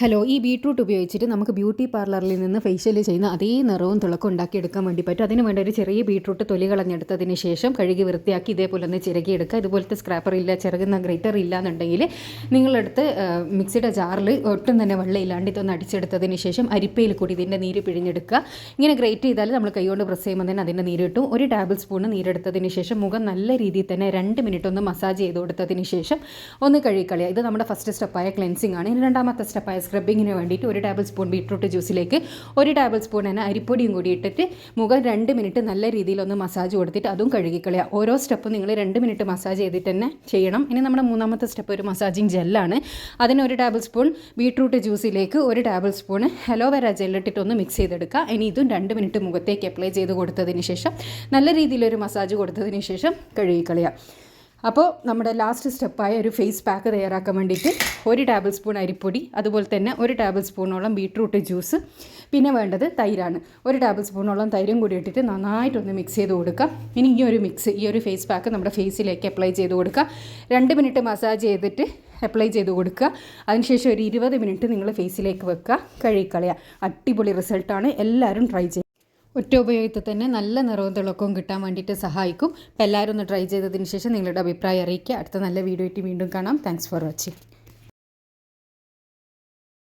Hello, ഈ beetroot ഉപയോഗിച്ചിട്ട് നമുക്ക് ബ്യൂട്ടി പാർലറിൽ നിന്ന് ഫേഷ്യൽ ചെയ്യുന്ന അതേ നിറവും തിളക്കം ഉണ്ടാക്കിയെടുക്കാൻ വേണ്ടി പറ്റും. അതിന് വേണ്ട ഒരു ചെറിയ ബീട്രൂട്ട് തൊലി കളഞ്ഞെടുത്തതിന് ശേഷം കഴുകി വൃത്തിയാക്കി ഇതേപോലെ ഒന്ന് ചിരകിയെടുക്കുക. ഇതുപോലത്തെ സ്ക്രാപ്പർ ഇല്ല, ചിറകുന്ന ഗ്രേറ്റർ ഇല്ല എന്നുണ്ടെങ്കിൽ നിങ്ങളെടുത്ത് മിക്സിയുടെ ജാറിൽ ഒട്ടും തന്നെ വെള്ളം ഇല്ലാണ്ട് ഇതൊന്ന് അടിച്ചെടുത്തതിന് ശേഷം അരിപ്പയിൽ കൂടി ഇതിൻ്റെ നീര് പിഴിഞ്ഞെടുക്കുക. ഇങ്ങനെ ഗ്രേറ്റ് ചെയ്താൽ നമ്മൾ കൈകൊണ്ട് പ്രസ് ചെയ്യുമ്പോൾ തന്നെ അതിൻ്റെ നീര് കിട്ടും. ഒരു ടേബിൾ സ്പൂൺ നീരെടുത്തതിന് ശേഷം മുഖം നല്ല രീതിയിൽ തന്നെ 2 മിനിറ്റ് ഒന്ന് മസാജ് ചെയ്ത് കൊടുത്തതിന് ശേഷം ഒന്ന് കഴുകിക്കളയുക. ഇത് നമ്മുടെ ഫസ്റ്റ് സ്റ്റെപ്പായ ക്ലെൻസിങ് ആണ്. ഇനി രണ്ടാമത്തെ സ്റ്റെപ്പായ സ്ക്രബിങ്ങിന് വേണ്ടിയിട്ട് 1 ടേബിൾ സ്പൂൺ ബീട്രൂട്ട് ജ്യൂസിലേക്ക് 1 ടേബിൾ സ്പൂൺ തന്നെ അരിപ്പൊടിയും കൂടി ഇട്ടിട്ട് മുഖം 2 മിനിറ്റ് നല്ല രീതിയിലൊന്ന് മസാജ് കൊടുത്തിട്ട് അതും കഴുകിക്കളയുക. ഓരോ സ്റ്റെപ്പും നിങ്ങൾ 2 മിനിറ്റ് മസാജ് ചെയ്തിട്ട് തന്നെ ചെയ്യണം. ഇനി നമ്മുടെ മൂന്നാമത്തെ സ്റ്റെപ്പ് ഒരു മസാജിങ് ജെല്ലാണ്. അതിന് 1 ടേബിൾ സ്പൂൺ ബീട്രൂട്ട് ജ്യൂസിലേക്ക് 1 ടേബിൾ സ്പൂൺ അലോവേര ജെല്ലിട്ടിട്ടൊന്ന് മിക്സ് ചെയ്തെടുക്കുക. ഇനി ഇതും 2 മിനിറ്റ് മുഖത്തേക്ക് അപ്ലൈ ചെയ്ത് കൊടുത്തതിന് ശേഷം നല്ല രീതിയിലൊരു മസാജ് കൊടുത്തതിന് ശേഷം കഴുകിക്കളയുക. അപ്പോൾ നമ്മുടെ ലാസ്റ്റ് സ്റ്റെപ്പായ ഒരു ഫേസ് പാക്ക് തയ്യാറാക്കാൻ വേണ്ടിയിട്ട് 1 ടേബിൾ സ്പൂൺ അരിപ്പൊടി, അതുപോലെ തന്നെ 1 ടേബിൾ സ്പൂണോളം ബീട്രൂട്ട് ജ്യൂസ്, പിന്നെ വേണ്ടത് തൈരാണ്. 1 ടേബിൾ സ്പൂണോളം തൈരും കൂടി ഇട്ടിട്ട് നന്നായിട്ടൊന്ന് മിക്സ് ചെയ്ത് കൊടുക്കുക. ഇനി ഈ ഒരു ഫേസ് പാക്ക് നമ്മുടെ ഫേസിലേക്ക് അപ്ലൈ ചെയ്ത് കൊടുക്കുക. 2 മിനിറ്റ് മസാജ് ചെയ്തിട്ട് അപ്ലൈ ചെയ്ത് കൊടുക്കുക. അതിനുശേഷം ഒരു 20 മിനിറ്റ് നിങ്ങൾ ഫേസിലേക്ക് വെക്കുക, കഴുകിക്കളയുക. അടിപൊളി റിസൾട്ടാണ്, എല്ലാവരും ട്രൈ ചെയ്യുക. ഒറ്റ ഉപയോഗത്തിൽ തന്നെ നല്ല നിറവും തിളക്കവും കിട്ടാൻ വേണ്ടിയിട്ട് സഹായിക്കും. അപ്പോൾ എല്ലാവരും ഒന്ന് ട്രൈ ചെയ്തതിന് ശേഷം നിങ്ങളുടെ അഭിപ്രായം അറിയിക്കുക. അടുത്ത നല്ല വീഡിയോ ആയിട്ട് വീണ്ടും കാണാം. Thanks for watching.